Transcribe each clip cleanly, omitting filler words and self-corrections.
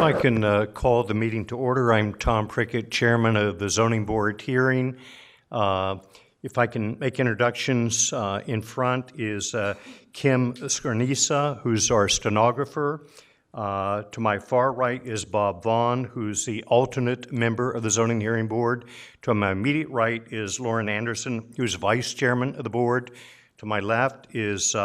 I can call the meeting to order. I'm Tom Prickett, Chairman of the Zoning Board hearing. If I can make introductions, in front is Kim Scarnisa, who's our stenographer. To my far right is Bob Vaughn, who's the alternate member of the Zoning Hearing Board. To my immediate right is Lauren Anderson, who's Vice Chairman of the Board. To my left is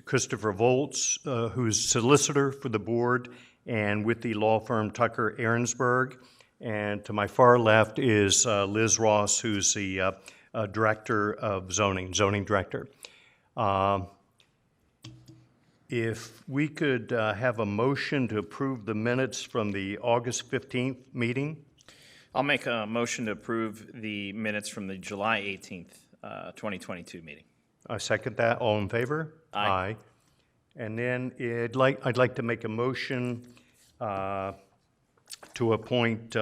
Christopher Volz, who's solicitor for the board and with the law firm Tucker Ahrensberg. And to my far left is Liz Ross, who's the director of zoning director. If we could have a motion to approve the minutes from the August 15th meeting. I'll make a motion to approve the minutes from the July 18th, 2022 meeting. I second that. All in favor? Aye. And then I'd like to make a motion to appoint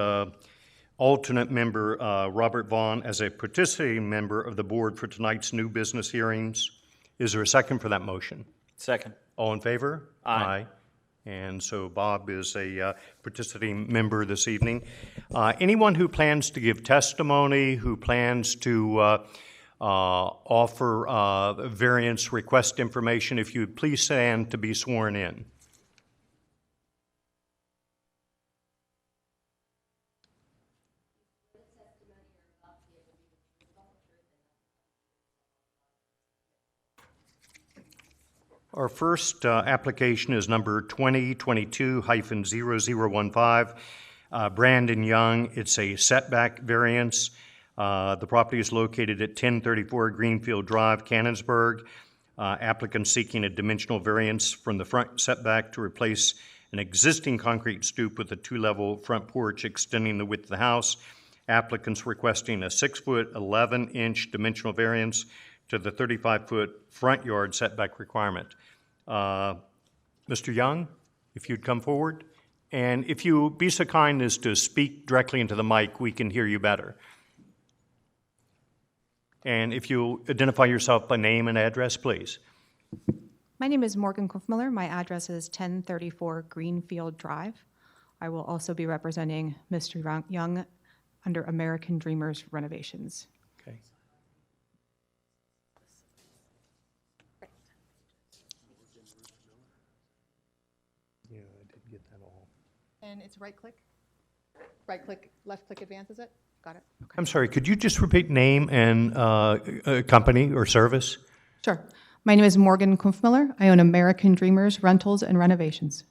alternate member Robert Vaughn as a participating member of the board for tonight's new business hearings. Is there a second for that motion? Second. All in favor? Aye. And so Bob is a participating member this evening. Anyone who plans to give testimony, who plans to offer variance request information, if you would please stand to be sworn in. Our first application is number 2022-0015, Brandon Young. It's a setback variance. The property is located at 1034 Greenfield Drive, Canonsburg. Applicant seeking a dimensional variance from the front setback to replace an existing concrete stoop with a two-level front porch extending the width of the house. Applicant's requesting a 6-foot, 11-inch dimensional variance to the 35-foot front yard setback requirement. Mr. Young, if you'd come forward. And if you be so kind as to speak directly into the mic, we can hear you better. And if you identify yourself by name and address, please. My name is Morgan Kuffmiller. My address is 1034 Greenfield Drive. I will also be representing Mr. Young under American Dreamers Renovations. Okay. Yeah, I did get that all. And it's right click, left click advances it. Got it. Okay. I'm sorry, could you just repeat name and company or service? Sure. My name is Morgan Kuffmiller. I own American Dreamers Rentals and Renovations. Do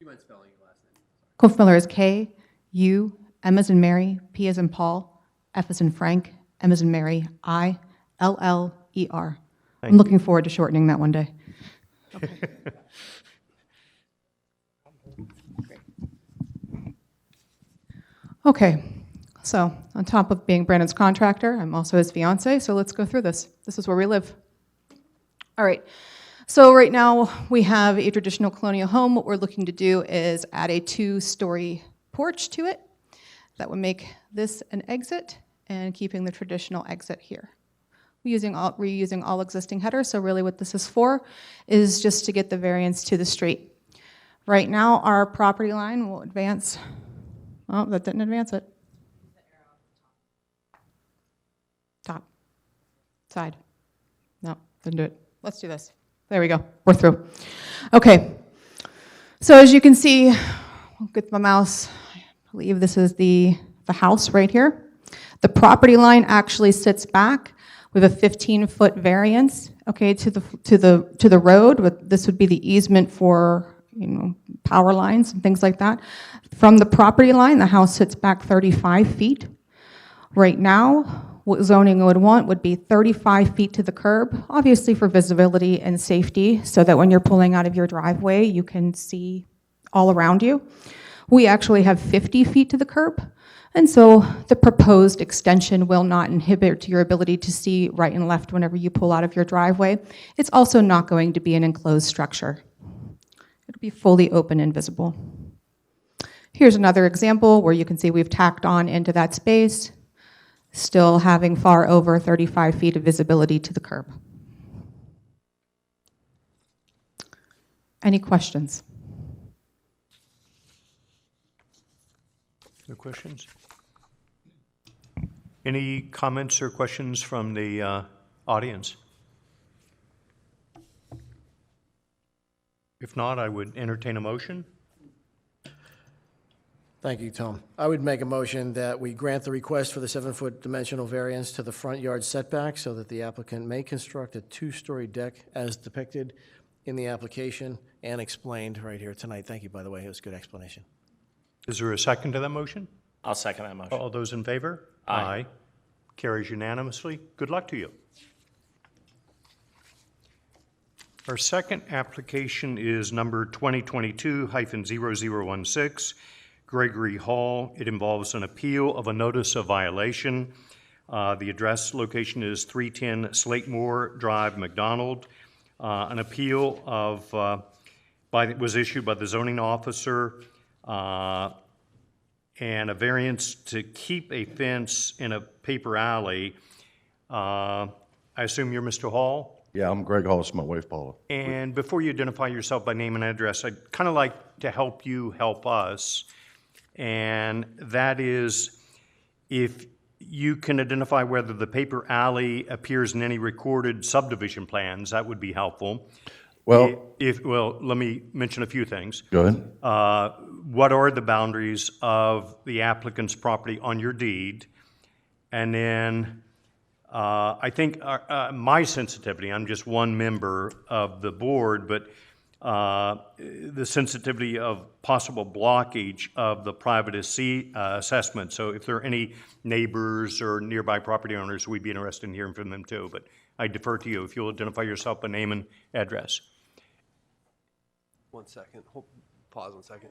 you mind spelling your last name? Kuffmiller is K-U, M as in Mary, P as in Paul, F as in Frank, M as in Mary, I-L-L-E-R. I'm looking forward to shortening that one day. Okay. Great. Okay. So on top of being Brandon's contractor, I'm also his fiance, so let's go through this. This is where we live. All right, so right now we have a traditional colonial home. What we're looking to do is add a 2-story porch to it. That would make this an exit and keeping the traditional exit here. Reusing all existing headers, so really what this is for is just to get the variance to the street. Right now our property line will advance. Oh, that didn't advance it. Top, side. No, didn't do it. Let's do this. There we go. We're through. Okay. So as you can see, I'll get my mouse. I believe this is the house right here. The property line actually sits back with a 15-foot variance, okay, to the road. This would be the easement for, power lines and things like that. From the property line, the house sits back 35 feet. Right now, what zoning would want would be 35 feet to the curb, obviously for visibility and safety, so that when you're pulling out of your driveway, you can see all around you. We actually have 50 feet to the curb, and so the proposed extension will not inhibit your ability to see right and left whenever you pull out of your driveway. It's also not going to be an enclosed structure. It'll be fully open and visible. Here's another example where you can see we've tacked on into that space, still having far over 35 feet of visibility to the curb. Any questions? No questions? Any comments or questions from the audience? If not, I would entertain a motion. Thank you, Tom. I would make a motion that we grant the request for the 7-foot dimensional variance to the front yard setback so that the applicant may construct a 2-story deck as depicted in the application and explained right here tonight. Thank you, by the way. It was a good explanation. Is there a second to that motion? I'll second that motion. All those in favor? Aye. Carries unanimously. Good luck to you. Our second application is number 2022-0016, Gregory Hall. It involves an appeal of a notice of violation. The address location is 310 Slatemore Drive, McDonald. An appeal was issued by the zoning officer, and a variance to keep a fence in a paper alley. I assume you're Mr. Hall? Yeah, I'm Greg Hollis, my wife Paula. And before you identify yourself by name and address, I'd kind of like to help you help us. And that is, if you can identify whether the paper alley appears in any recorded subdivision plans, that would be helpful. Well, Well, let me mention a few things. go ahead. What are the boundaries of the applicant's property on your deed? And then I think my sensitivity, I'm just one member of the board, but the sensitivity of possible blockage of the private assessment. So if there are any neighbors or nearby property owners, we'd be interested in hearing from them too. But I defer to you if you'll identify yourself by name and address. 1 second. Pause 1 second.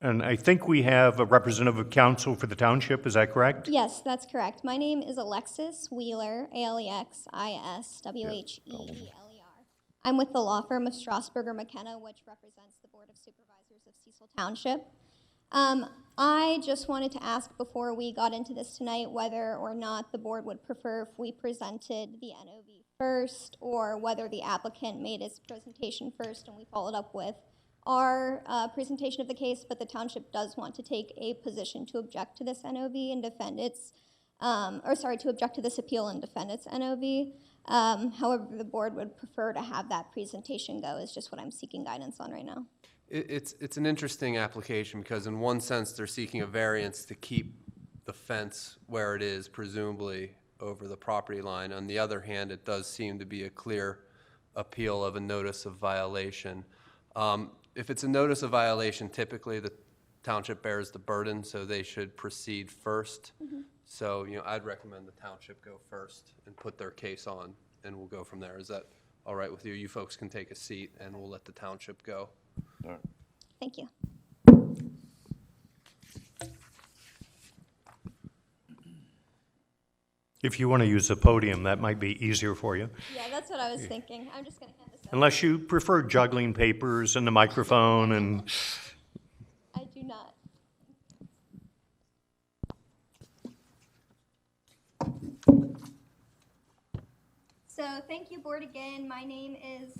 And I think we have a representative of council for the township, is that correct? Yes, that's correct. My name is Alexis Wheeler, AlexisWheeler. I'm with the law firm of Strasburger McKenna, which represents the Board of Supervisors of Cecil Township. I just wanted to ask before we got into this tonight whether or not the board would prefer if we presented the NOV first, or whether the applicant made his presentation first and we followed up with our presentation of the case, but the township does want to take a position to object to this NOV and defend its, to object to this appeal and defend its NOV. However, the board would prefer to have that presentation go, is just what I'm seeking guidance on right now. It's an interesting application because in one sense they're seeking a variance to keep the fence where it is, presumably over the property line. On the other hand, it does seem to be a clear appeal of a notice of violation. If it's a notice of violation, typically the township bears the burden, so they should proceed first. Mm-hmm. So, I'd recommend the township go first and put their case on, and we'll go from there. Is that all right with you? You folks can take a seat, and we'll let the township go. All right. Thank you. If you want to use the podium, that might be easier for you. Yeah, that's what I was thinking. I'm just going to hand this over. Unless you prefer juggling papers and the microphone and... I do not. So thank you, board, again. My name is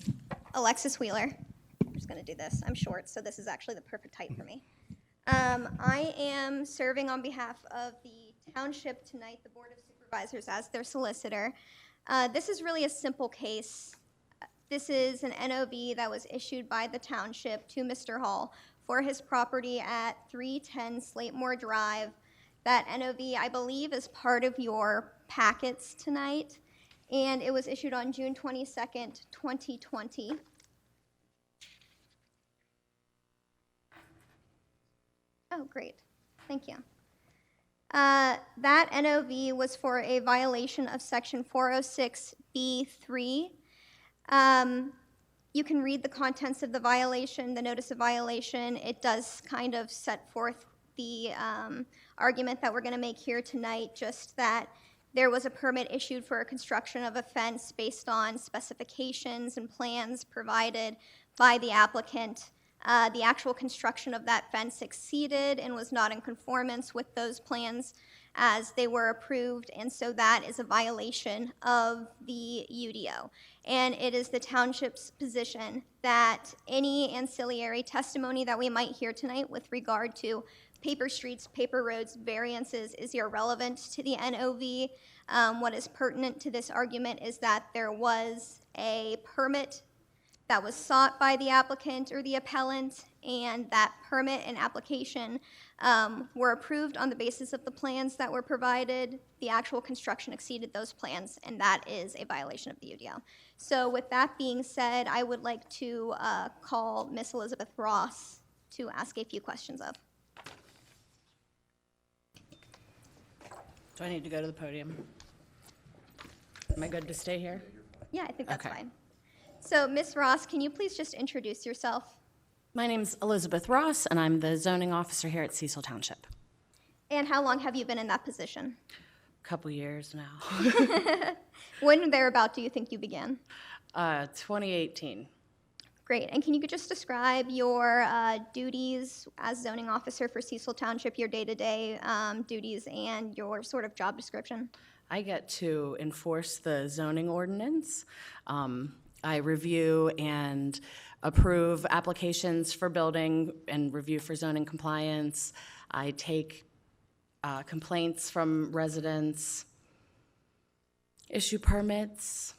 Alexis Wheeler. I'm just going to do this. I'm short, so this is actually the perfect height for me. I am serving on behalf of the township tonight, the Board of Supervisors, as their solicitor. This is really a simple case. This is an NOV that was issued by the township to Mr. Hall for his property at 310 Slatemore Drive. That NOV, I believe, is part of your packets tonight, and it was issued on June 22nd, 2020. Oh, great. Thank you. That NOV was for a violation of Section 406B3. You can read the contents of the violation, the notice of violation. It does kind of set forth the argument that we're going to make here tonight, just that there was a permit issued for a construction of a fence based on specifications and plans provided by the applicant. The actual construction of that fence exceeded and was not in conformance with those plans as they were approved, and so that is a violation of the UDO. And it is the township's position that any ancillary testimony that we might hear tonight with regard to paper streets, paper roads, variances is irrelevant to the NOV. What is pertinent to this argument is that there was a permit that was sought by the applicant or the appellant, and that permit and application were approved on the basis of the plans that were provided. The actual construction exceeded those plans, and that is a violation of the UDO. So with that being said, I would like to call Miss Elizabeth Ross to ask a few questions of. Do I need to go to the podium? Am I good to stay here? Yeah, I think that's Okay. fine. So Miss Ross, can you please just introduce yourself? My name's Elizabeth Ross, and I'm the zoning officer here at Cecil Township. And how long have you been in that position? A couple years now. When thereabout do you think you began? 2018. Great. And can you just describe your duties as zoning officer for Cecil Township, your day-to-day duties, and your sort of job description? I get to enforce the zoning ordinance. I review and approve applications for building and review for zoning compliance. I take complaints from residents, issue permits.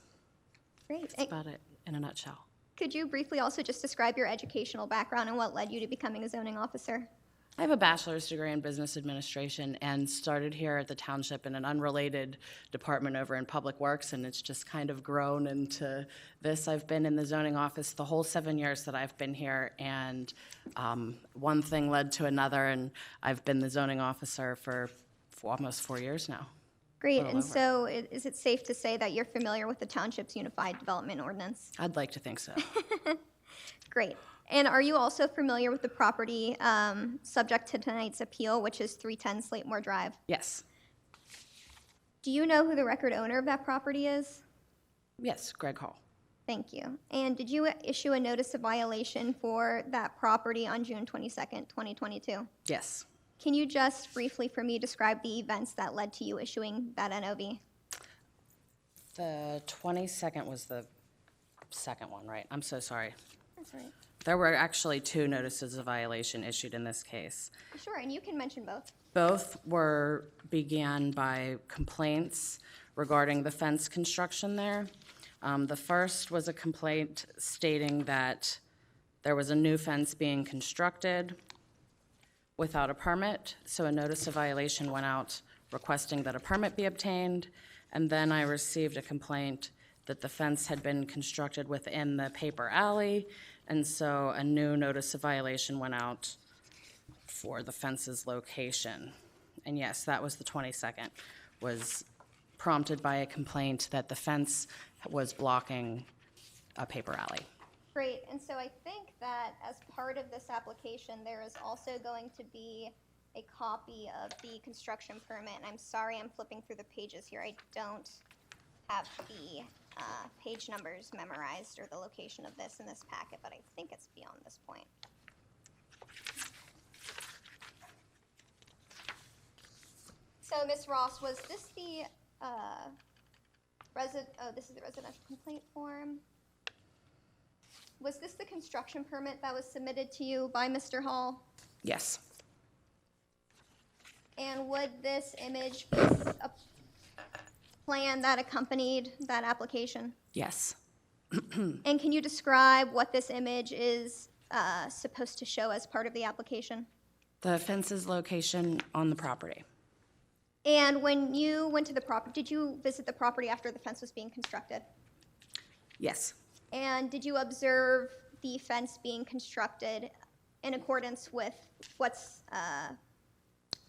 Great. That's And about it in a nutshell. could you briefly also just describe your educational background and what led you to becoming a zoning officer? I have a bachelor's degree in business administration and started here at the township in an unrelated department over in Public Works, and it's just kind of grown into this. I've been in the zoning office the whole 7 years that I've been here, and one thing led to another, and I've been the zoning officer for almost 4 years now. Great. Well And over. so is it safe to say that you're familiar with the township's Unified Development Ordinance? I'd like to think so. Great. And are you also familiar with the property subject to tonight's appeal, which is 310 Slatemore Drive? Yes. Do you know who the record owner of that property is? Yes, Greg Hall. Thank you. And did you issue a notice of violation for that property on June 22nd, 2022? Yes. Can you just briefly for me describe the events that led to you issuing that NOV? The 22nd was the second one, right? I'm so sorry. That's all right. There were actually 2 notices of violation issued in this case. Sure, and you can mention both. Both began by complaints regarding the fence construction there. The first was a complaint stating that there was a new fence being constructed without a permit, so a notice of violation went out requesting that a permit be obtained, and then I received a complaint that the fence had been constructed within the paper alley, and so a new notice of violation went out for the fence's location. And yes, that was the 22nd, was prompted by a complaint that the fence was blocking a paper alley. Great, and so I think that as part of this application, there is also going to be a copy of the construction permit. And I'm sorry, I'm flipping through the pages here. I don't have the page numbers memorized or the location of this in this packet, but I think it's beyond this point. So, Ms. Ross, was this the this is the residential complaint form? Was this the construction permit that was submitted to you by Mr. Hall? Yes. And would this image be a plan that accompanied that application? Yes. And can you describe what this image is supposed to show as part of the application? The fence's location on the property. And when you went to the property, did you visit the property after the fence was being constructed? Yes. And did you observe the fence being constructed in accordance with what's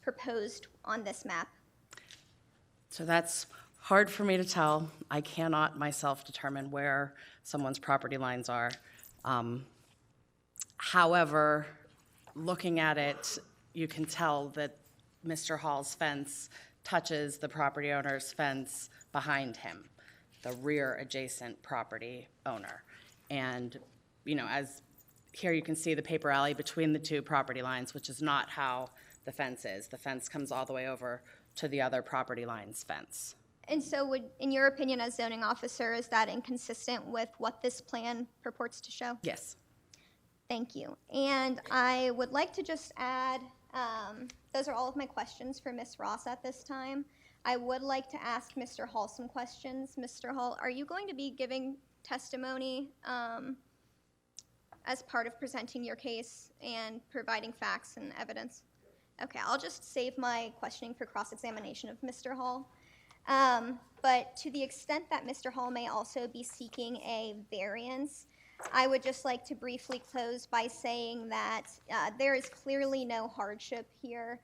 proposed on this map? So that's hard for me to tell. I cannot myself determine where someone's property lines are. However, looking at it, you can tell that Mr. Hall's fence touches the property owner's fence behind him, the rear adjacent property owner. And, you know, as here you can see the paper alley between the 2 property lines, which is not how the fence is. The fence comes all the way over to the other property line's fence. And so would, in your opinion as zoning officer, is that inconsistent with what this plan purports to show? Yes. Thank you. And I would like to just add, those are all of my questions for Ms. Ross at this time. I would like to ask Mr. Hall some questions. Mr. Hall, are you going to be giving testimony as part of presenting your case and providing facts and evidence? Okay, I'll just save my questioning for cross-examination of Mr. Hall. But to the extent that Mr. Hall may also be seeking a variance, I would just like to briefly close by saying that there is clearly no hardship here.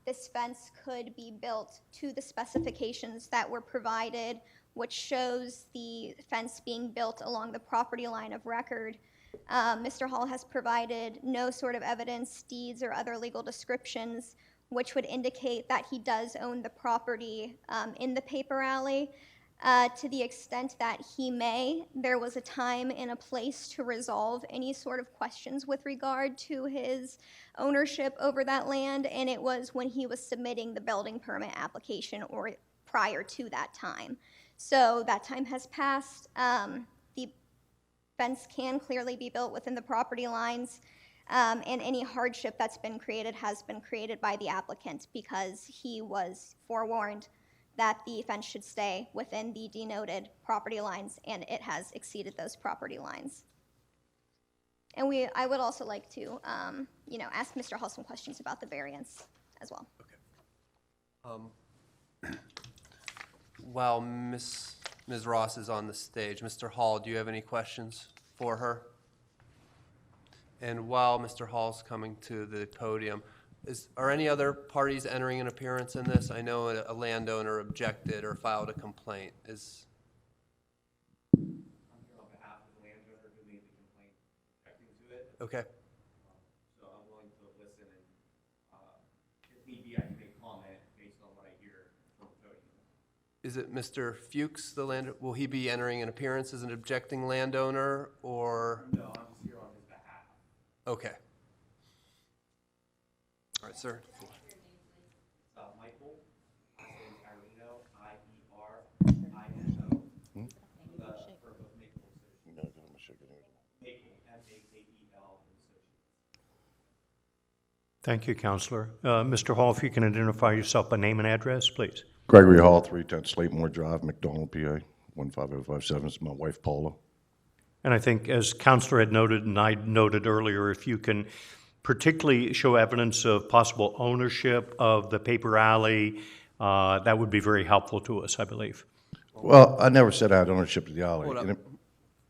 This fence could be built to the specifications that were provided, which shows the fence being built along the property line of record. Mr. Hall has provided no sort of evidence, deeds, or other legal descriptions which would indicate that he does own the property in the paper alley. To the extent that he may, there was a time and a place to resolve any sort of questions with regard to his ownership over that land, and it was when he was submitting the building permit application or prior to that time. So that time has passed. The fence can clearly be built within the property lines, and any hardship that's been created has been created by the applicant because he was forewarned that the fence should stay within the denoted property lines, and it has exceeded those property lines. And I would also like to, ask Mr. Hall some questions about the variance as well. While Ms. Ross is on the stage, Mr. Hall, do you have any questions for her? And while Mr. Hall's coming to the podium, are any other parties entering an appearance in this? I know a landowner objected or filed a complaint. I'm here on behalf of the landowner who made the complaint objecting to it. Okay. So I'm willing to listen and if need be, I can make comment based on what I hear from the podium. Is it Mr. Fuchs, the landowner? Will he be entering an appearance as an objecting landowner or? No, I'm just here on his behalf. Okay. All right, sir. Michael, last name Carino, I-E-R-I-N-O. For both Maple Associates. Maple, M-A-K-E-L Associates. Thank you, Counselor. Mr. Hall, if you can identify yourself by name and address, please. Gregory Hall, 310 Slatemore Drive, McDonald, PA, 15057. It's my wife, Paula. And I think, as Counselor had noted and I noted earlier, if you can particularly show evidence of possible ownership of the paper alley, that would be very helpful to us, I believe. Well, I never said I had ownership of the alley. Hold And up.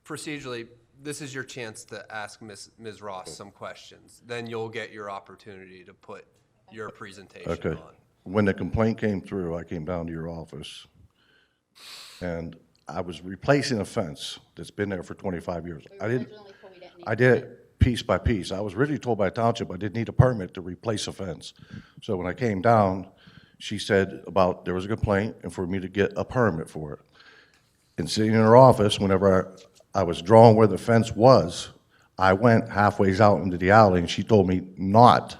Procedurally, this is your chance to ask Ms. Ross some questions. Then you'll get your opportunity to put your presentation Okay. on. When the complaint came through, I came down to your office, and I was replacing a fence that's been there for 25 years. I did it piece by piece. I was originally told by township I didn't need a permit to replace a fence. So when I came down, she said there was a complaint and for me to get a permit for it. And sitting in her office, whenever I was drawing where the fence was, I went halfway out into the alley and she told me not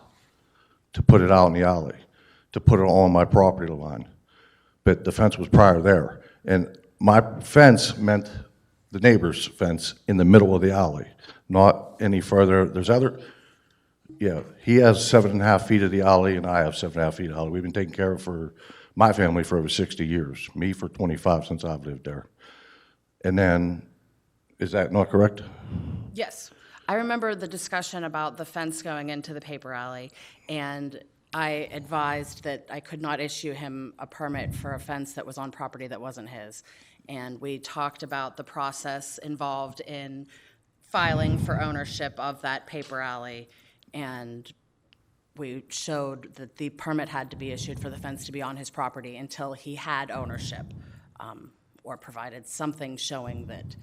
to put it out in the alley, to put it on my property line. But the fence was prior there. And my fence meant the neighbor's fence in the middle of the alley, not any further. He has 7.5 feet of the alley and I have 7.5 feet of the alley. We've been taking care of my family for over 60 years, me for 25 since I've lived there. And then, is that not correct? Yes. I remember the discussion about the fence going into the paper alley, and I advised that I could not issue him a permit for a fence that was on property that wasn't his. And we talked about the process involved in filing for ownership of that paper alley, and we showed that the permit had to be issued for the fence to be on his property until he had ownership, or provided something showing that,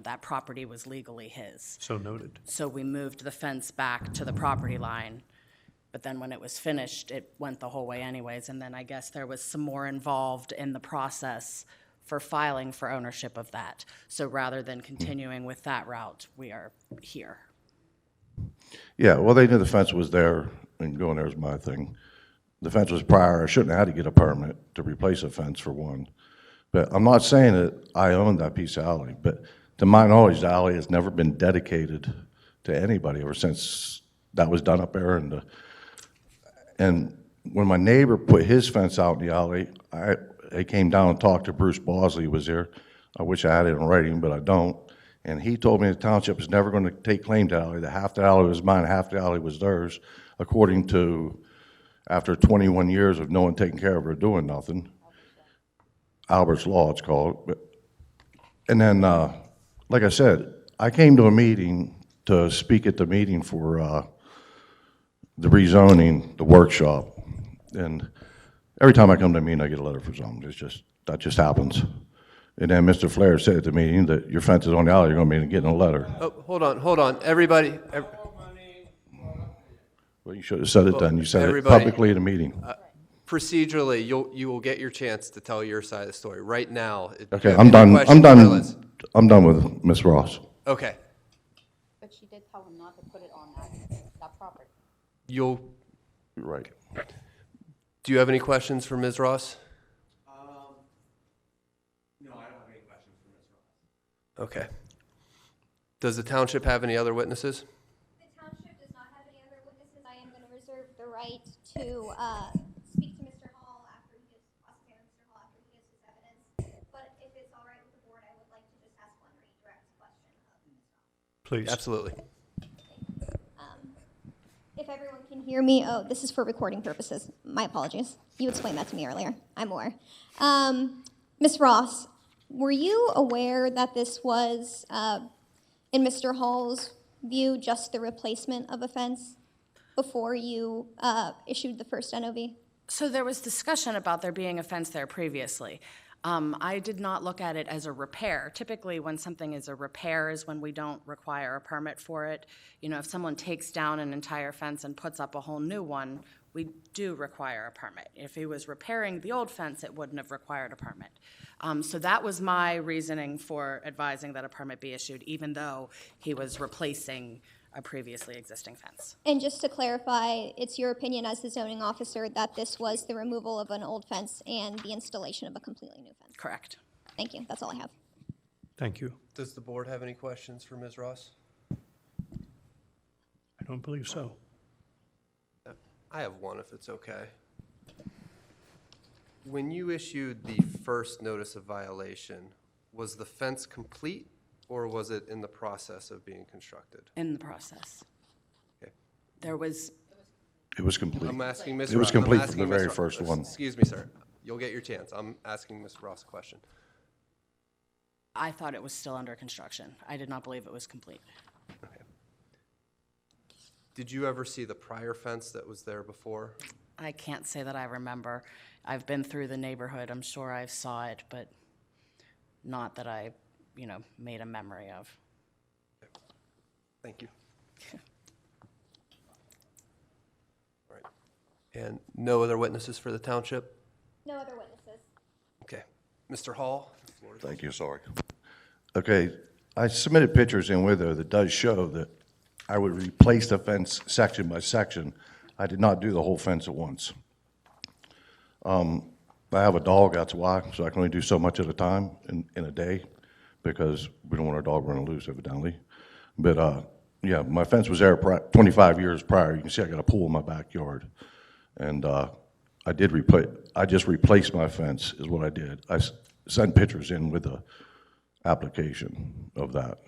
that property was legally his. So noted. So we moved the fence back to the property line, but then when it was finished, it went the whole way anyways, and then I guess there was some more involved in the process for filing for ownership of that. So rather than continuing with that route, we are here. Yeah, well, they knew the fence was there and going there's my thing. The fence was prior, I shouldn't have had to get a permit to replace a fence for one. But I'm not saying that I own that piece of alley, but to my knowledge, the alley has never been dedicated to anybody ever since that was done up there. And when my neighbor put his fence out in the alley, I came down and talked to Bruce Bosley, who was there. I wish I had it in writing, but I don't. And he told me the township is never going to take claim to the alley, that half the alley was mine, half the alley was theirs, according to, after 21 years of no one taking care of it or doing nothing. Albert's Law, it's called. And then, like I said, I came to a meeting to speak at the meeting for the rezoning, the workshop. And every time I come to a meeting, I get a letter for something. That just happens. And then Mr. Flair said at the meeting that your fence is on the alley, you're going to be getting a letter. Oh, hold on, everybody. Well, you should have said it then. You said it Everybody- publicly at a meeting. Procedurally, you will get your chance to tell your side of the story. Right now, if you Okay, have I'm any done. questions, I'm done with Ms. Ross. Okay, But she did tell him not to put it on that property. you'll, You're right. do you have any questions for Ms. Ross? No, I don't have any questions for Ms. Ross. Okay. Does the township have any other witnesses? The township does not have any other witnesses. I am going to reserve the right to speak to Mr. Hall after he gives, cross-examine Mr. Hall after he gives his evidence. But if it's all right with the board, I would like to just ask one redirect question of Mr. Hall. Please. Absolutely. If everyone can hear me, oh, this is for recording purposes. My apologies. You explained that to me earlier. I'm aware. Ms. Ross, were you aware that this was, in Mr. Hall's view, just the replacement of a fence before you issued the first NOV? So there was discussion about there being a fence there previously. I did not look at it as a repair. Typically, when something is a repair is when we don't require a permit for it. You know, if someone takes down an entire fence and puts up a whole new one, we do require a permit. If he was repairing the old fence, it wouldn't have required a permit. So that was my reasoning for advising that a permit be issued, even though he was replacing a previously existing fence. And just to clarify, it's your opinion as the zoning officer that this was the removal of an old fence and the installation of a completely new fence? Correct. Thank you. That's all I have. Thank you. Does the board have any questions for Ms. Ross? I don't believe so. I have one, if it's okay. When you issued the first notice of violation, was the fence complete, or was it in the process of being constructed? In the process. Okay. There was, It was complete. I'm asking Ms. It was Ross- I'm complete from asking the Ms. very Ross- first one. Excuse me, sir. You'll get your chance. I'm asking Ms. Ross a question. I thought it was still under construction. I did not believe it was complete. Did you ever see the prior fence that was there before? I can't say that I remember. I've been through the neighborhood. I'm sure I saw it, but not that I, made a memory of. Thank you. All right. And no other witnesses for the township? No other witnesses. Okay. Mr. Hall? the floor is Thank you, sorry. Okay, I submitted pictures in with her that does show that I would replace the fence section by section. I did not do the whole fence at once. I have a dog, that's why, so I can only do so much at a time in a day, because we don't want our dog running loose evidently. But, yeah, my fence was there 25 years prior. You can see I got a pool in my backyard. And I just replaced my fence is what I did. I sent pictures in with the application of that.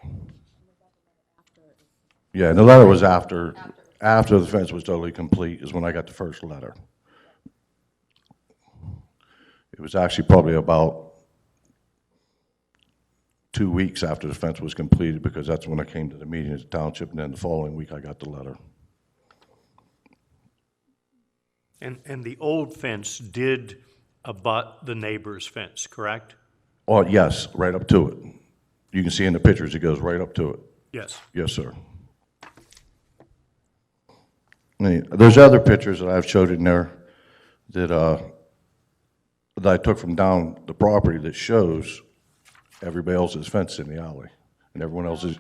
Yeah, and the letter was after the fence was totally complete is when I got the first letter. It was actually probably about 2 weeks after the fence was completed, because that's when I came to the meeting at the township, and then the following week I got the letter. And the old fence did abut the neighbor's fence, correct? Oh, yes, right up to it. You can see in the pictures, it goes right up to it. Yes. Yes, sir. There's other pictures that I've showed in there that I took from down the property that shows everybody else's fence in the alley, and everyone else's.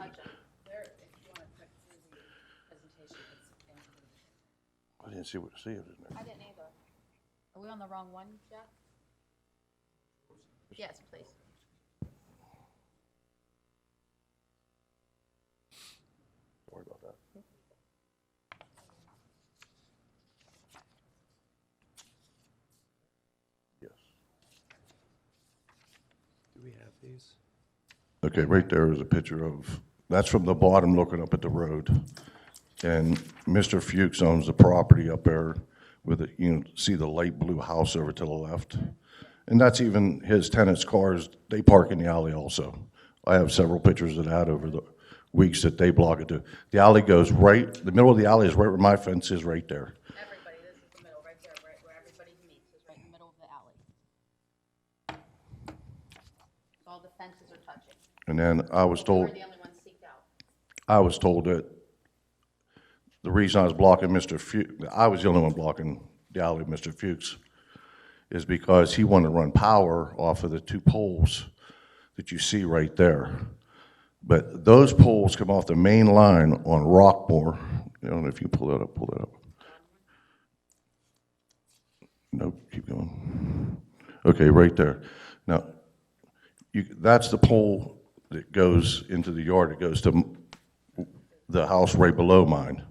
I didn't see it in there. I didn't either. Are we on the wrong one, Jeff? Yes, please. Sorry about that. Yes. Do we have these? Okay, right there is a picture of, that's from the bottom looking up at the road. And Mr. Fuchs owns the property up there with it, you know, see the light blue house over to the left? And that's even his tenants' cars, they park in the alley also. I have several pictures of that over the weeks that they block it to. The alley goes right, the middle of the alley is right where my fence is, right there. Everybody, this is the middle, right there, right where everybody meets, is right in the middle of the alley. All the fences are touching. And then I was told, We're the only ones seeked out. I was told that the reason I was blocking Mr. Fuchs, I was the only one blocking the alley of Mr. Fuchs, is because he wanted to run power off of the two poles that you see right there. But those poles come off the main line on Rockmore. I don't know if you pull that up. Nope, keep going. Okay, right there. Now, that's the pole that goes into the yard. It goes to the house right below mine.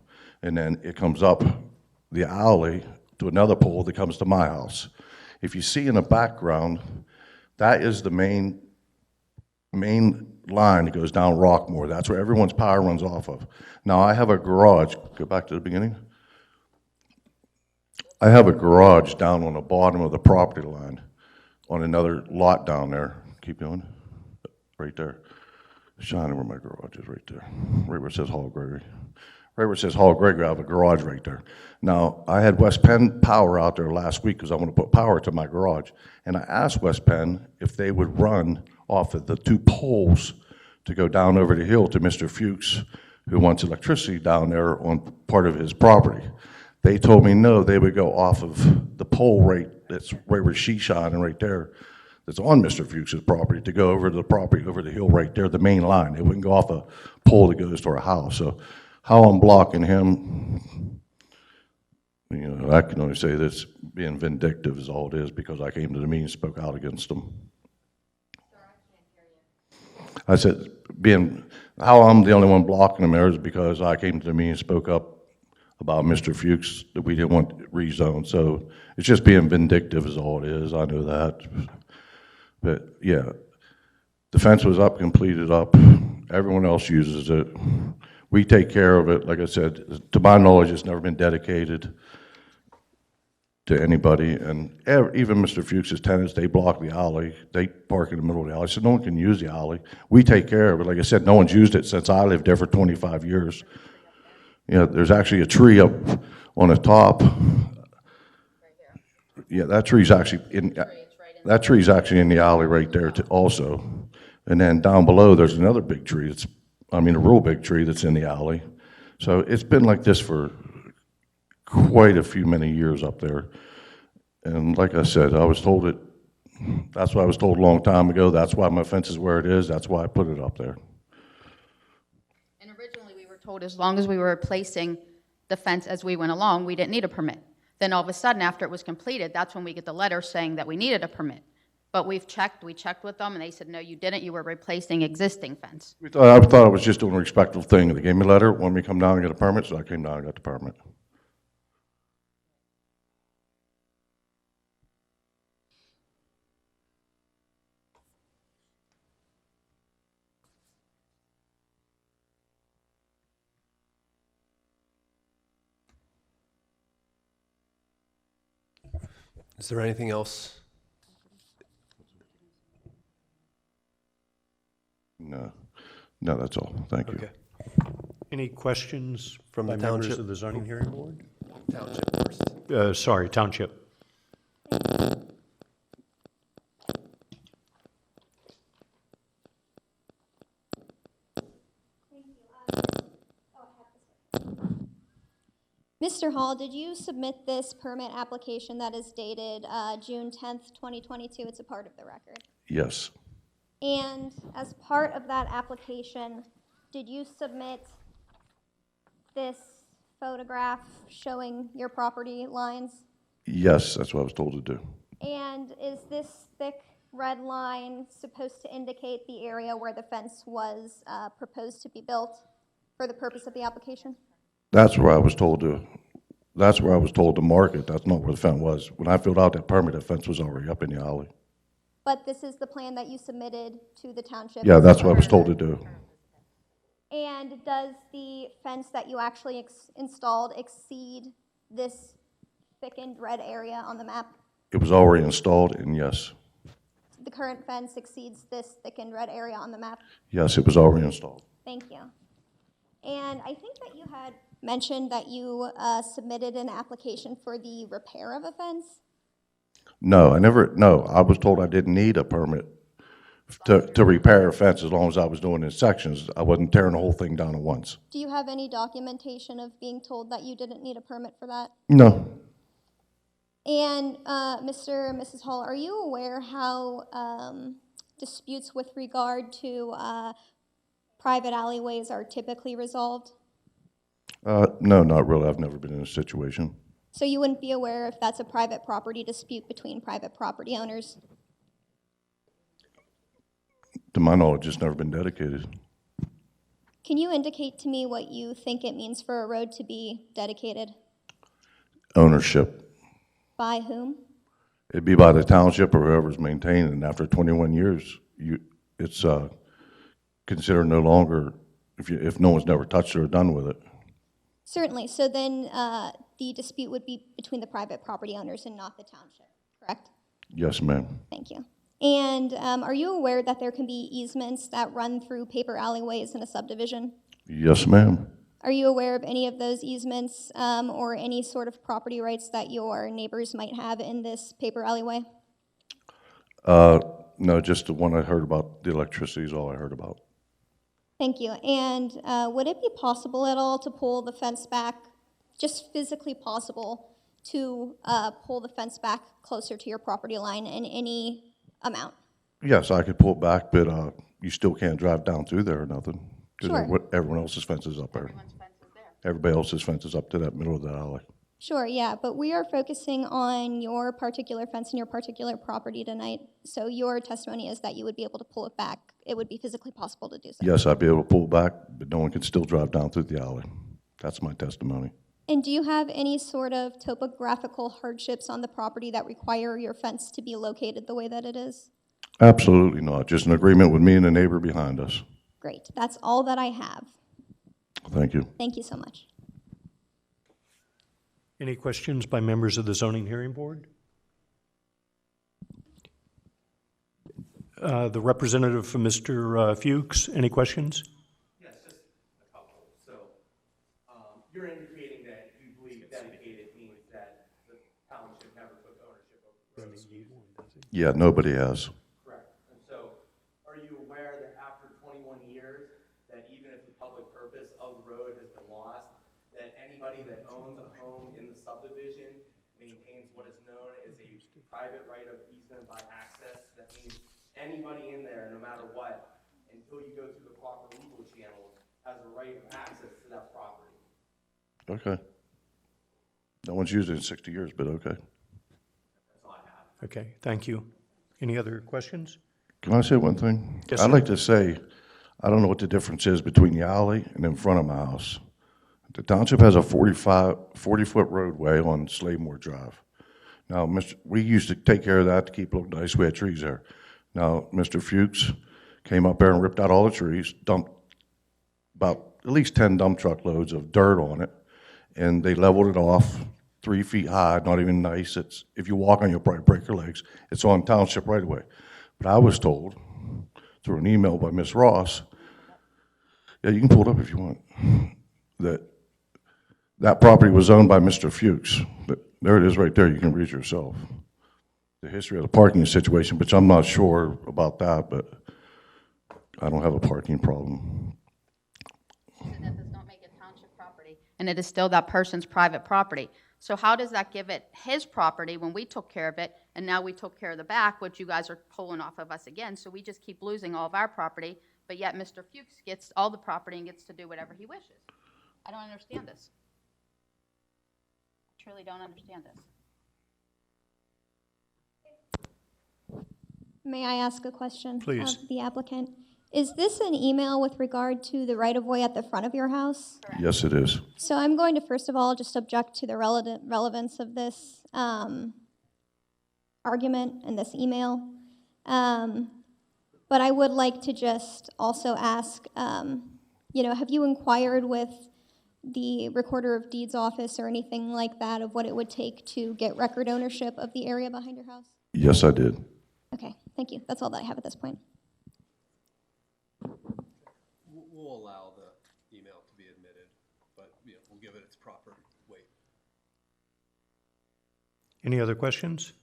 And then it comes up the alley to another pole that comes to my house. If you see in the background, that is the main line that goes down Rockmore. That's where everyone's power runs off of. Now, I have a garage. Go back to the beginning. I have a garage down on the bottom of the property line on another lot down there. Keep going. Right there. Shining where my garage is, right there. Right where it says Hall Gregory. Right where it says Hall Gregory, I have a garage right there. Now, I had West Penn Power out there last week because I want to put power to my garage. And I asked West Penn if they would run off of the two poles to go down over the hill to Mr. Fuchs, who wants electricity down there on part of his property. They told me no, they would go off of the pole that's right where she's shining right there, that's on Mr. Fuchs's property, to go over to the property over the hill right there, the main line. They wouldn't go off a pole that goes to our house. So how I'm blocking him, you know, I can only say this, being vindictive is all it is, because I came to the meeting and spoke out against him. I said, how I'm the only one blocking him there is because I came to the meeting and spoke up about Mr. Fuchs, that we didn't want rezoned. So it's just being vindictive is all it is. I know that. But yeah, the fence was up, completed up. Everyone else uses it. We take care of it. Like I said, to my knowledge, it's never been dedicated to anybody. And even Mr. Fuchs's tenants, they block the alley. They park in the middle of the alley, so no one can use the alley. We take care of it. Like I said, no one's used it since I lived there for 25 years. You know, there's actually a tree up on the top. Yeah, that tree's actually in the alley right there also. And then down below, there's another big tree. A real big tree that's in the alley. So it's been like this for quite a few many years up there. And like I said, that's what I was told a long time ago. That's why my fence is where it is. That's why I put it up there. And originally, we were told as long as we were replacing the fence as we went along, we didn't need a permit. Then all of a sudden, after it was completed, that's when we get the letter saying that we needed a permit. But we checked with them, and they said, no, you didn't, you were replacing existing fence. I thought I was just doing a respectful thing. They gave me a letter, wanted me to come down and get a permit, so I came down and got the permit. Is there anything else? No, that's all. Thank you. Okay. Any questions From the by members township? of the zoning hearing board? Township first. Sorry, township. Mr. Hall, did you submit this permit application that is dated June 10th, 2022? It's a part of the record. Yes. And as part of that application, did you submit this photograph showing your property lines? Yes, that's what I was told to do. And is this thick red line supposed to indicate the area where the fence was proposed to be built for the purpose of the application? That's where I was told to, that's where I was told to mark it. That's not where the fence was. When I filled out that permit, the fence was already up in the alley. But this is the plan that you submitted to the township? Yeah, that's what I was told to do. And does the fence that you actually installed exceed this thickened red area on the map? It was already installed, and yes, The current fence exceeds this thickened red area on the map? yes, it was already installed. Thank you. And I think that you had mentioned that you submitted an application for the repair of a fence? No, I was told I didn't need a permit to repair a fence as long as I was doing it in sections. I wasn't tearing the whole thing down at once. Do you have any documentation of being told that you didn't need a permit for that? No, And Mr. and Mrs. Hall, are you aware how disputes with regard to private alleyways are typically resolved? no, not really. I've never been in a situation. So you wouldn't be aware if that's a private property dispute between private property owners? To my knowledge, it's never been dedicated. Can you indicate to me what you think it means for a road to be dedicated? Ownership. By whom? It'd be by the township or whoever's maintaining it. And after 21 years, it's considered no longer, if no one's never touched it or done with it. Certainly. So then the dispute would be between the private property owners and not the township, correct? Yes, ma'am. Thank you. And are you aware that there can be easements that run through paper alleyways in a subdivision? Yes, ma'am. Are you aware of any of those easements or any sort of property rights that your neighbors might have in this paper alleyway? No, just the one I heard about. The electricity is all I heard about. Thank you. And would it be possible at all to pull the fence back, just physically possible, to pull the fence back closer to your property line in any amount? Yes, I could pull it back, but you still can't drive down through there or nothing. Because Sure. everyone else's fence is up there. Everybody else's fence is up to that middle of the alley. Sure, yeah, but we are focusing on your particular fence and your particular property tonight. So your testimony is that you would be able to pull it back. It would be physically possible to do so. Yes, I'd be able to pull it back, but no one can still drive down through the alley. That's my testimony. And do you have any sort of topographical hardships on the property that require your fence to be located the way that it is? Absolutely not. Just an agreement with me and the neighbor behind us. Great, that's all that I have. Thank you. Thank you so much. Any questions by members of the zoning hearing board? The representative from Mr. Fuchs, any questions? Yes, just a couple. So, you're indicating that you believe dedicated means that the township never took ownership of the road. Yeah, nobody has. Correct. And so, are you aware that after 21 years, that even if the public purpose of the road has been lost, that anybody that owns a home in the subdivision maintains what is known as a private right of easement by access? That means anybody in there, no matter what, until you go through the proper legal channels, has a right of access to that property. Okay. No one's used it in 60 years, but okay. That's all I have. Okay, thank you. Any other questions? Can I say one thing? Yes, I'd sir. like to say, I don't know what the difference is between the alley and in front of my house. The township has a 40-foot roadway on Slavemore Drive. Now, we used to take care of that to keep it look nice. We had trees there. Now, Mr. Fuchs came up there and ripped out all the trees, dumped about at least 10 dump truck loads of dirt on it, and they leveled it off 3 feet high, not even nice. It's, if you walk on, you'll probably break your legs. It's on township right away. But I was told through an email by Miss Ross, yeah, you can pull it up if you want, that property was owned by Mr. Fuchs. But there it is right there. You can read yourself. The history of the parking situation, which I'm not sure about that, but I don't have a parking problem. And that does not make it township property, and it is still that person's private property. So how does that give it his property when we took care of it, and now we took care of the back, which you guys are pulling off of us again, so we just keep losing all of our property, but yet Mr. Fuchs gets all the property and gets to do whatever he wishes? I don't understand this. truly don't understand this. May I ask a question? Please. Of the applicant? Is this an email with regard to the right-of-way at the front of your house? Yes, it is. So I'm going to, first of all, just object to the relevance of this argument and this email. But I would like to just also ask, have you inquired with the Recorder of Deeds office or anything like that of what it would take to get record ownership of the area behind your house? Yes, I did. Okay, thank you. That's all that I have at this point. We'll allow the email to be admitted, but we'll give it its proper weight. Any other questions?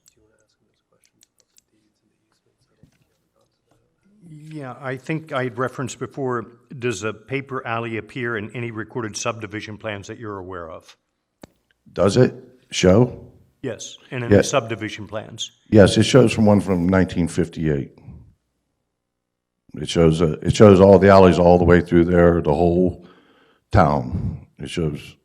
Yeah, I think I had referenced before, does a paper alley appear in any recorded subdivision plans that you're aware of? Does it show? Yes, and in Yeah. the subdivision plans. Yes, it shows from one from 1958. It shows all the alleys all the way through there, the whole town. It shows,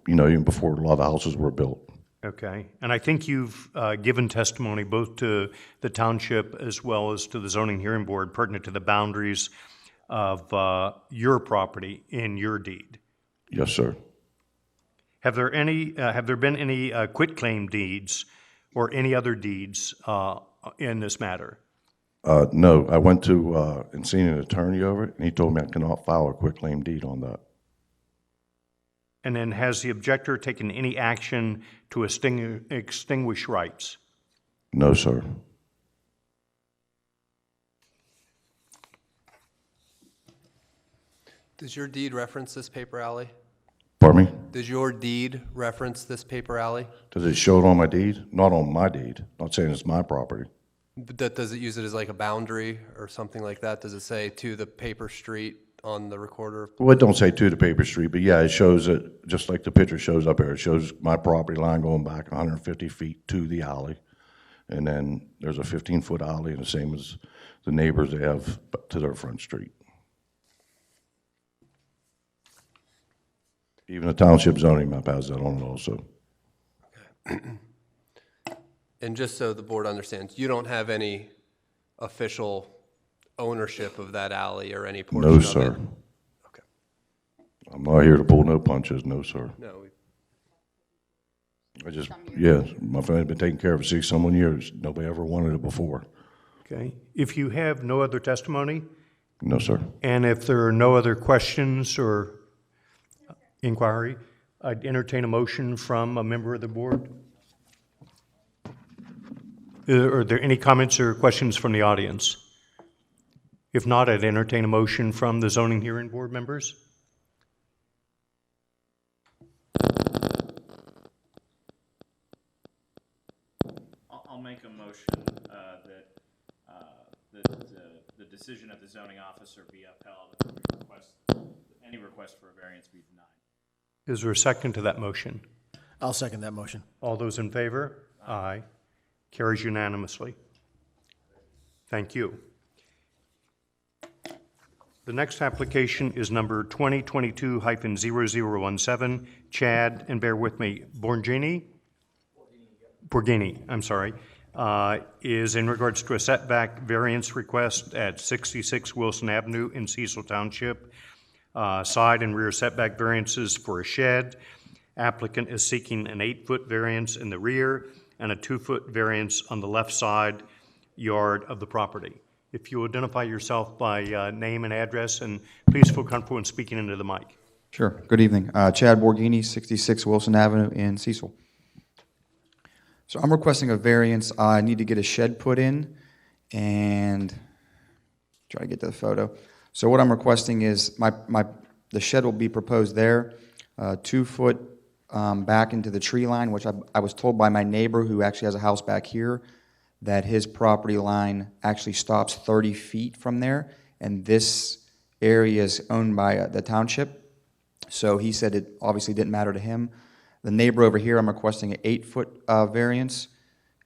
even before a lot of the houses were built. Okay, and I think you've given testimony both to the township as well as to the zoning hearing board pertinent to the boundaries of your property in your deed. Yes, sir. Have there been any quitclaim deeds or any other deeds in this matter? No, I went to and seen an attorney over it, and he told me I cannot file a quitclaim deed on that. And then has the objector taken any action to extinguish rights? No, sir. Does your deed reference this paper alley? Pardon me? Does your deed reference this paper alley? Does it show it on my deed? Not on my deed. Not saying it's my property. But does it use it as like a boundary or something like that? Does it say to the paper street on the recorder? Well, it don't say to the paper street, but yeah, it shows it, just like the picture shows up there. It shows my property line going back 150 feet to the alley. And then there's a 15-foot alley, and the same as the neighbors they have to their front street. Even the township zoning map has that on it also. And just so the board understands, you don't have any official ownership of that alley or any portion No, of it? sir. Okay. I'm not here to pull no punches, no, sir. No, My family's been taking care of it 60-some years. Nobody ever wanted it before. Okay. If you have no other testimony, No, sir. and if there are no other questions or inquiry, I'd entertain a motion from a member of the board. Are there any comments or questions from the audience? If not, I'd entertain a motion from the zoning hearing board members. I'll make a motion that the decision of the zoning officer be upheld and any request for a variance be denied. Is there a second to that motion? I'll second that motion. All those in favor? Aye. Carries unanimously. Thank you. The next application is number 2022-0017, Chad, and bear with me, Borghini, I'm sorry, is in regards to a setback variance request at 66 Wilson Avenue in Cecil Township. Side and rear setback variances for a shed. Applicant is seeking an 8-foot variance in the rear and a 2-foot variance on the left side yard of the property. If you identify yourself by name and address, and please feel comfortable in speaking into the mic. Sure. Good evening. Chad Borghini, 66 Wilson Avenue in Cecil. So I'm requesting a variance. I need to get a shed put in and try to get to the photo. So what I'm requesting is the shed will be proposed there, 2 foot back into the tree line, which I was told by my neighbor who actually has a house back here that his property line actually stops 30 feet from there, and this area is owned by the township. So he said it obviously didn't matter to him. The neighbor over here, I'm requesting an 8-foot variance,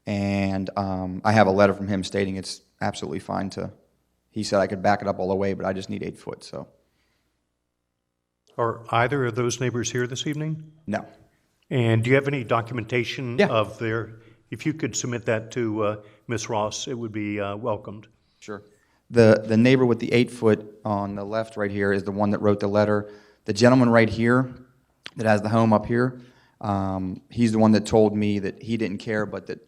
and I have a letter from him stating it's absolutely fine to. He said I could back it up all the way, but I just need 8 foot. So. Are either of those neighbors here this evening? No. And do you have any documentation Yeah. of if you could submit that to Ms. Ross, it would be welcomed. Sure. The neighbor with the 8-foot on the left right here is the one that wrote the letter. The gentleman right here that has the home up here, he's the one that told me that he didn't care, but that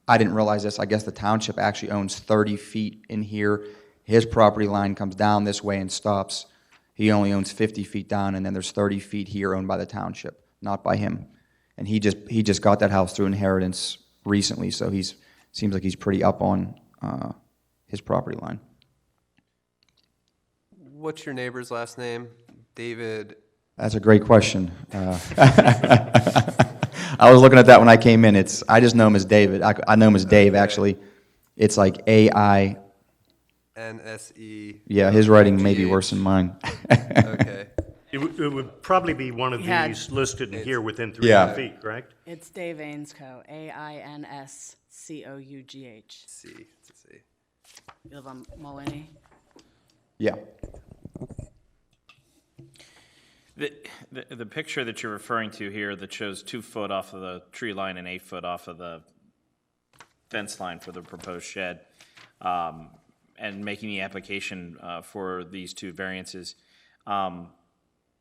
I didn't realize this. I guess the township actually owns 30 feet in here. His property line comes down this way and stops. He only owns 50 feet down, and then there's 30 feet here owned by the township, not by him. And he just got that house through inheritance recently, so seems like he's pretty up on his property line. What's your neighbor's last name? David? That's a great question. I was looking at that when I came in. I just know him as David. I know him as Dave, actually. It's like A-I. N-S-E. Yeah, his writing may be worse than mine. Okay. It would probably be one of Yeah. these listed in here within 300 Yeah. feet, correct? It's Dave Ainscough, A-I-N-S-C-O-U-G-H. C. Let's see. You live on Mullaney? Yeah. The picture that you're referring to here that shows 2 foot off of the tree line and 8 foot off of the fence line for the proposed shed, and making the application for these 2 variances,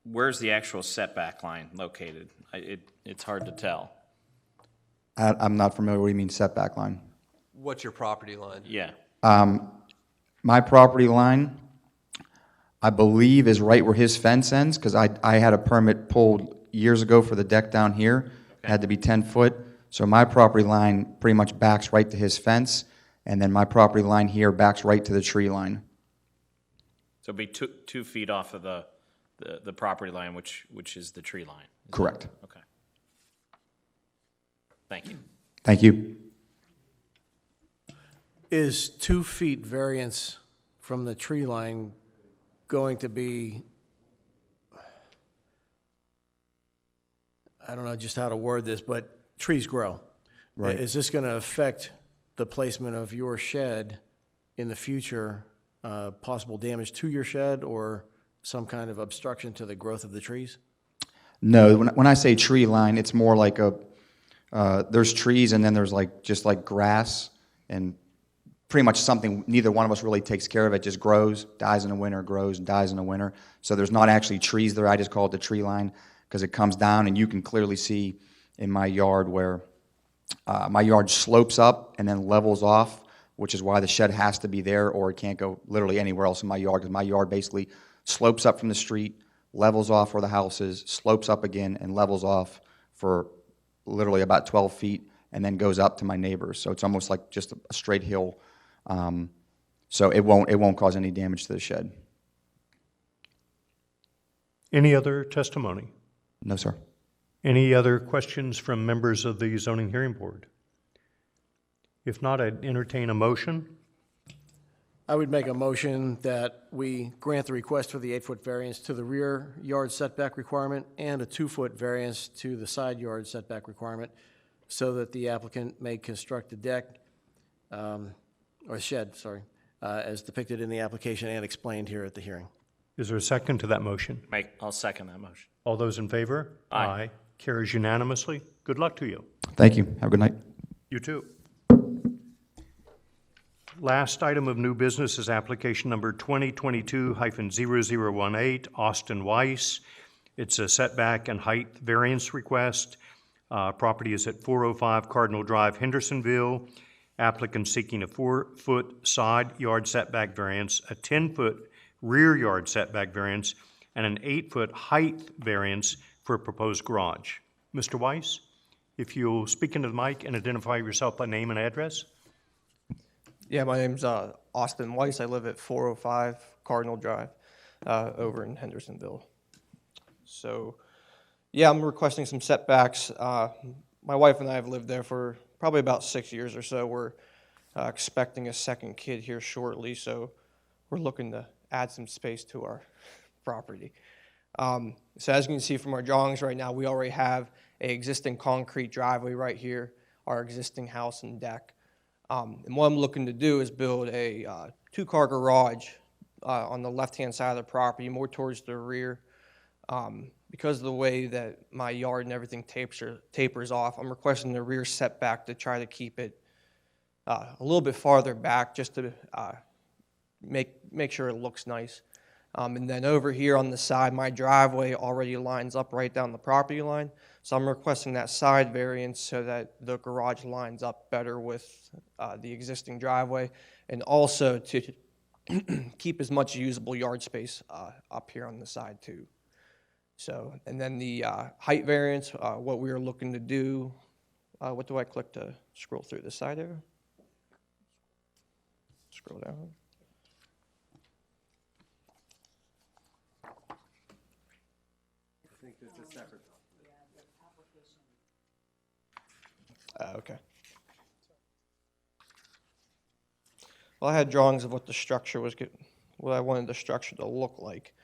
where's the actual setback line located? It's hard to tell. I'm not familiar. What do you mean setback line? What's your property line? Yeah. My property line, I believe, is right where his fence ends, because I had a permit pulled years ago for the deck down here. It had to be 10 foot. So my property line pretty much backs right to his fence, and then my property line here backs right to the tree line. So it'd be 2 feet off of the property line, which is the tree line. Correct. Okay. Thank you. Thank you. Is 2 feet variance from the tree line going to be, I don't know just how to word this, but trees grow. Right. Is this going to affect the placement of your shed in the future, possible damage to your shed or some kind of obstruction to the growth of the trees? No, when I say tree line, it's more like there's trees and then there's just like grass and pretty much something neither one of us really takes care of. It just grows, dies in the winter, grows, and dies in the winter. So there's not actually trees there. I just call it the tree line because it comes down and you can clearly see in my yard where my yard slopes up and then levels off, which is why the shed has to be there or it can't go literally anywhere else in my yard because my yard basically slopes up from the street, levels off where the house is, slopes up again, and levels off for literally about 12 feet and then goes up to my neighbors. So it's almost like just a straight hill. So it won't cause any damage to the shed. Any other testimony? No, sir. Any other questions from members of the zoning hearing board? If not, I'd entertain a motion. I would make a motion that we grant the request for the 8-foot variance to the rear yard setback requirement and a 2-foot variance to the side yard setback requirement so that the applicant may construct a deck, or shed, sorry, as depicted in the application and explained here at the hearing. Is there a second to that motion? I'll second that motion. All those in favor? Aye. Carries unanimously. Good luck to you. Thank you. Have a good night. You too. Last item of new business is application number 2022-0018, Austin Weiss. It's a setback and height variance request. Property is at 405 Cardinal Drive, Hendersonville. Applicant seeking a 4-foot side yard setback variance, a 10-foot rear yard setback variance, and an 8-foot height variance for a proposed garage. Mr. Weiss, if you'll speak into the mic and identify yourself by name and address. Yeah, my name's Austin Weiss. I live at 405 Cardinal Drive over in Hendersonville. So, yeah, I'm requesting some setbacks. My wife and I have lived there for probably about 6 years or so. We're expecting a second kid here shortly, so we're looking to add some space to our property. So as you can see from our drawings right now, we already have an existing concrete driveway right here, our existing house and deck. And what I'm looking to do is build a 2-car garage on the left-hand side of the property, more towards the rear. because of the way that my yard and everything tapers off, I'm requesting the rear setback to try to keep it a little bit farther back, just to make sure it looks nice. And then over here on the side, my driveway already lines up right down the property line. So I'm requesting that side variance so that the garage lines up better with the existing driveway, and also to keep as much usable yard space up here on the side too. So, and then the height variance, what we are looking to do, what do I click to scroll through the side there? Scroll down. Okay. Well, I had drawings of what the structure was, what I wanted the structure to look like.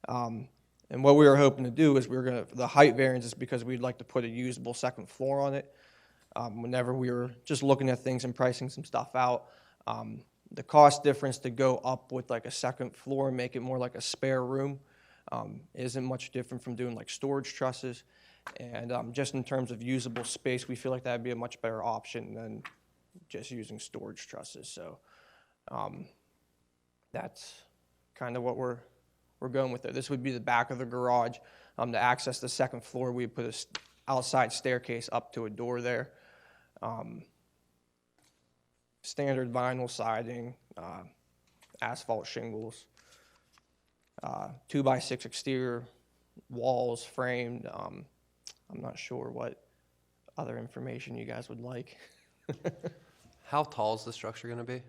And what we were hoping to do is the height variance is because we'd like to put a usable second floor on it. Whenever we were just looking at things and pricing some stuff out, the cost difference to go up with like a second floor and make it more like a spare room isn't much different from doing like storage trusses. And just in terms of usable space, we feel like that'd be a much better option than just using storage trusses. So that's kind of what we're going with there. This would be the back of the garage. To access the second floor, we'd put an outside staircase up to a door there. Standard vinyl siding, asphalt shingles, 2x6 exterior walls framed. I'm not sure what other information you guys would like. How tall is the structure going to be?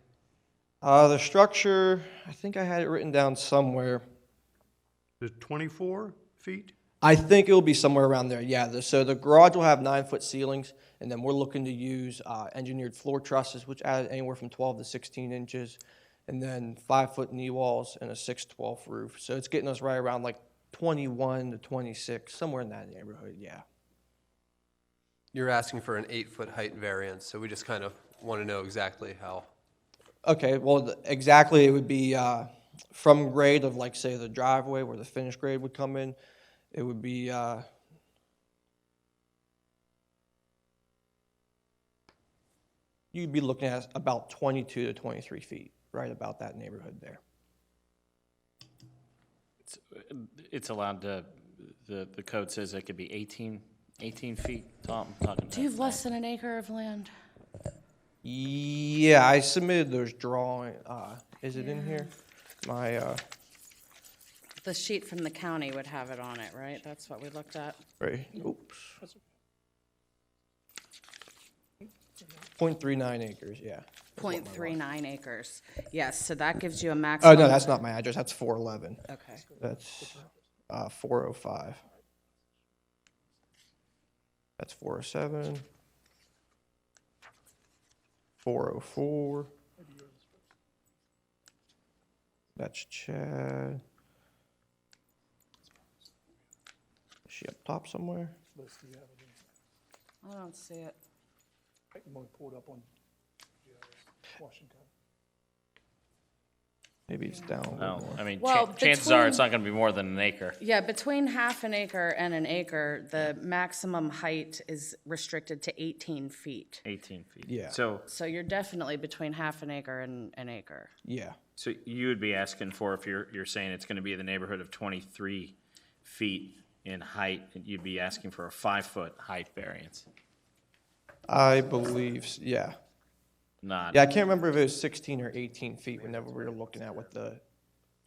The structure, I think I had it written down somewhere. The 24 feet? I think it'll be somewhere around there, yeah. So the garage will have 9-foot ceilings, and then we're looking to use engineered floor trusses, which add anywhere from 12 to 16 inches, and then 5-foot knee walls and a 6/12 roof. So it's getting us right around like 21 to 26, somewhere in that neighborhood, yeah. You're asking for an 8-foot height variance, so we just kind of want to know exactly how. Okay, well, exactly, it would be from grade of, like, say, the driveway where the finished grade would come in, it would be you'd be looking at about 22 to 23 feet, right about that neighborhood there. It's allowed to, the code says it could be 18 feet tall. I'm talking Do you have less than an acre of land? Yeah, I submitted those drawings. Is it in here? My, The sheet from the county would have it on it, right? That's what we looked at. right, oops. 0.39 acres, yeah. 0.39 acres. Yes, so that gives you a Oh, maximum. no, that's not my address, that's 411. Okay. That's 405. That's 407. 404. That's Chad. Is she up top somewhere? I don't see it. Maybe it's down a little No, more. I mean, Well, chances are it's between- not going to be more than an acre. Yeah, between half an acre and an acre, the maximum height is restricted to 18 feet. 18 feet. Yeah. So So you're definitely between half an acre and an acre. Yeah. So you would be asking for, if you're saying it's going to be in the neighborhood of 23 feet in height, you'd be asking for a 5-foot height variance, I believe, yeah. not. Yeah, I can't remember if it was 16 or 18 feet whenever we were looking at what the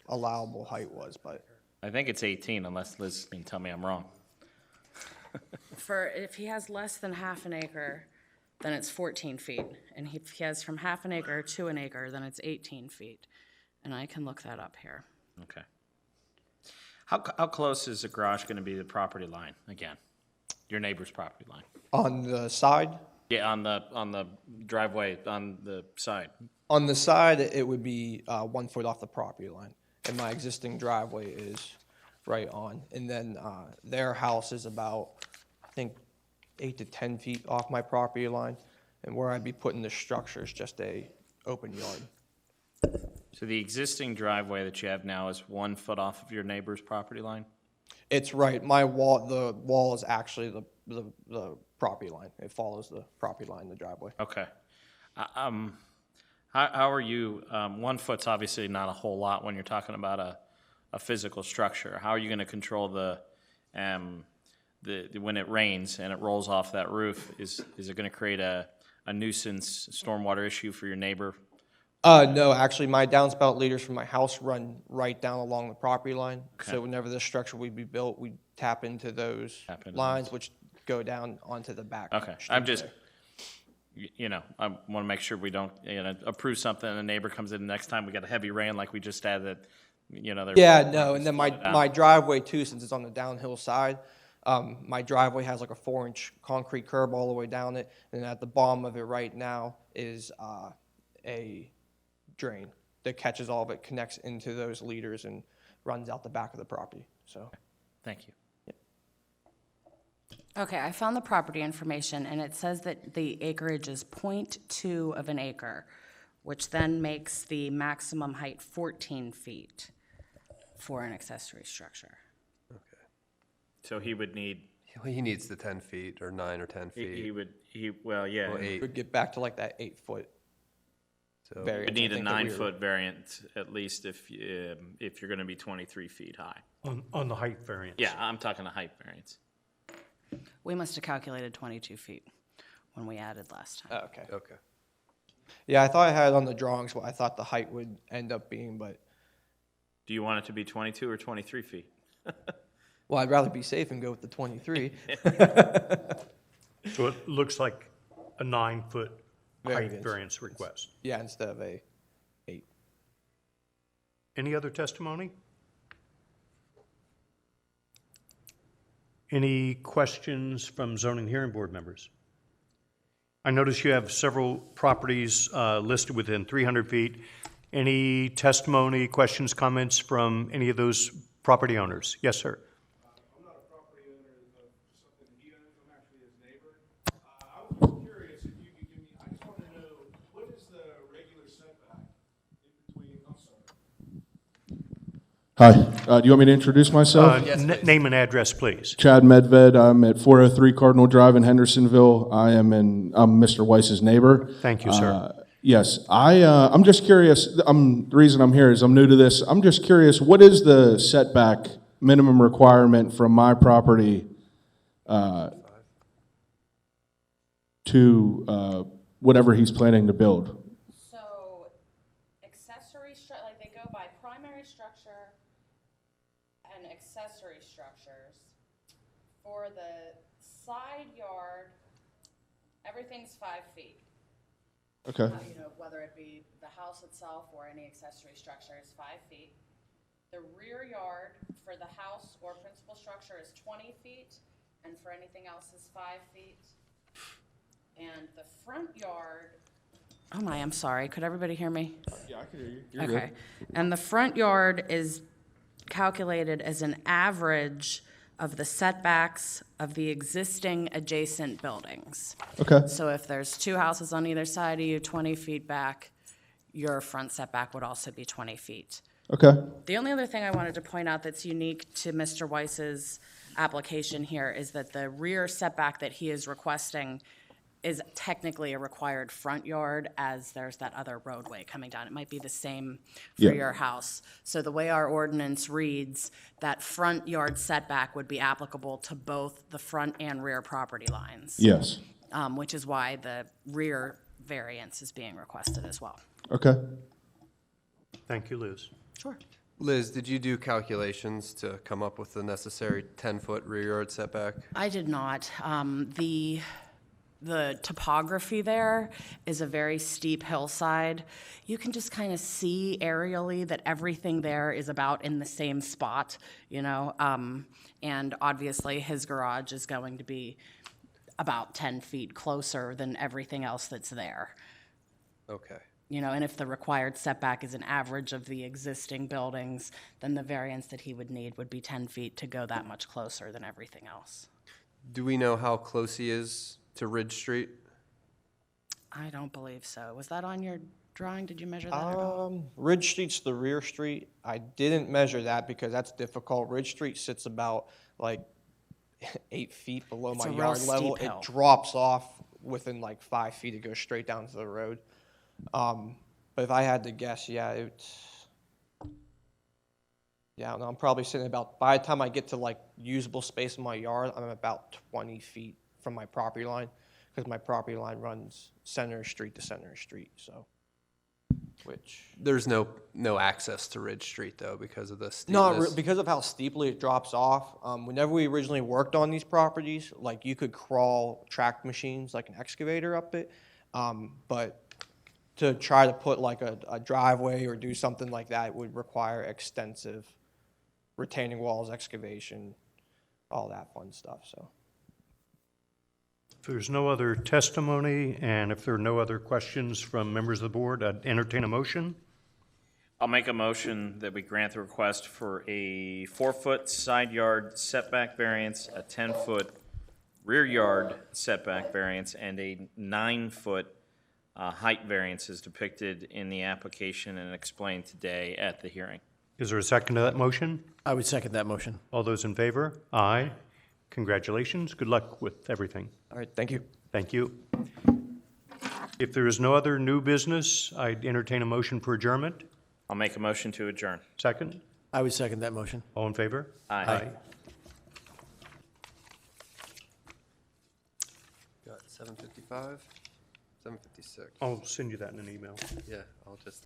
allowable height was, but I think it's 18, unless Liz can tell me I'm wrong. If he has less than half an acre, then it's 14 feet. And if he has from half an acre to an acre, then it's 18 feet. And I can look that up here. Okay. How close is the garage going to be to the property line, again? Your neighbor's property line? on the side, Yeah, on the driveway, on the side. on the side, it would be 1 foot off the property line. And my existing driveway is right on. And then their house is about, I think, 8 to 10 feet off my property line. And where I'd be putting the structure is just a open yard. So the existing driveway that you have now is 1 foot off of your neighbor's property line? It's right, my wall, the wall is actually the property line. It follows the property line, the driveway. Okay. How are you, 1 foot's obviously not a whole lot when you're talking about a physical structure. How are you gonna control when it rains and it rolls off that roof? Is it gonna create a nuisance stormwater issue for your neighbor? No, actually, my downspout leaders from my house run right down along the property line. Okay. So whenever this structure would be built, we tap into those Tap into lines, which go down onto the back. Okay, street I'm just, there. I want to make sure we don't, approve something and a neighbor comes in the next time we got a heavy rain like we just had that, they're. Yeah, no, and then flooded out. my driveway too, since it's on the downhill side, my driveway has like a 4-inch concrete curb all the way down it, and at the bottom of it right now is a drain that catches all of it, connects into those leaders, and runs out the back of the property, so. Thank you. Okay, I found the property information, and it says that the acreage is 0.2 of an acre, which then makes the maximum height 14 feet for an accessory structure. So he would need, He needs the 10 feet or 9 or 10 feet. well, yeah. Well, He 8. Would get back to like that 8-foot So variance. would need I a think that we were- 9-foot variance at least if you're going to be 23 feet high. On the height variance. Yeah, I'm talking a height variance. We must have calculated 22 feet when we added last time. Oh, okay. Okay. Yeah, I thought I had it on the drawings what I thought the height would end up being, but, Do you want it to be 22 or 23 feet? well, I'd rather be safe and go with the 23. So it looks like a 9-foot height Variance. variance request. Yeah, instead of a 8. Any other testimony? Any questions from zoning hearing board members? I notice you have several properties listed within 300 feet. Any testimony, questions, comments from any of those property owners? Yes, sir. I'm not a property owner of something that he owns, I'm actually his neighbor. I was just curious if you could give me, I just want to know, what is the regular setback in between, I'm sorry. Hi, do you want me to introduce myself? Name and address, please. Chad Medved, I'm at 403 Cardinal Drive in Hendersonville. I'm Mr. Weiss's neighbor. Thank you, sir. Yes, I'm just curious, the reason I'm here is I'm new to this. I'm just curious, what is the setback minimum requirement from my property to whatever he's planning to build? So accessory like they go by primary structure and accessory structures. For the side yard, everything's 5 feet. Okay, Whether it be the house itself or any accessory structure is 5 feet. The rear yard for the house or principal structure is 20 feet, and for anything else is 5 feet. And the front yard, oh my, I'm sorry, could everybody hear me? yeah, I can hear you. You're Okay. And the front yard is calculated as an average of the setbacks of the existing adjacent buildings. Okay, So if there's 2 houses on either side of you, 20 feet back, your front setback would also be 20 feet. okay, The only other thing I wanted to point out that's unique to Mr. Weiss's application here is that the rear setback that he is requesting is technically a required front yard, as there's that other roadway coming down. It might be the same for Yeah. your house. So the way our ordinance reads, that front yard setback would be applicable to both the front and rear property lines. yes, Which is why the rear variance is being requested as well. okay. Thank you, Liz. Sure. Liz, did you do calculations to come up with the necessary 10-foot rear yard setback? I did not. The topography there is a very steep hillside. You can just kind of see aerially that everything there is about in the same spot, and obviously his garage is going to be about 10 feet closer than everything else that's there. Okay. And if the required setback is an average of the existing buildings, then the variance that he would need would be 10 feet to go that much closer than everything else. Do we know how close he is to Ridge Street? I don't believe so. Was that on your drawing? Did you measure that at all? Ridge Street's the rear street. I didn't measure that because that's difficult. Ridge Street sits about like 8 feet below It's my a real yard level. steep hill. It drops off within like 5 feet. It goes straight down to the road. But if I had to guess, yeah, I don't know, I'm probably sitting about, by the time I get to like usable space in my yard, I'm about 20 feet from my property line, because my property line runs center street to center street, so, which. There's no access to Ridge Street, though, because of the No, steepness? because of how steeply it drops off. Whenever we originally worked on these properties, like you could crawl track machines, like an excavator up it, but to try to put like a driveway or do something like that would require extensive retaining walls, excavation, all that fun stuff, so. If there's no other testimony, and if there are no other questions from members of the board, I'd entertain a motion. I'll make a motion that we grant the request for a 4-foot side yard setback variance, a 10-foot rear yard setback variance, and a 9-foot height variance is depicted in the application and explained today at the hearing. Is there a second to that motion? I would second that motion. All those in favor? Aye. Congratulations. Good luck with everything. All right, thank you. Thank you. If there is no other new business, I'd entertain a motion for adjournment. I'll make a motion to adjourn. Second? I would second that motion. All in favor? Aye. Got 7:55, 7:56. I'll send you that in an email. Yeah, I'll just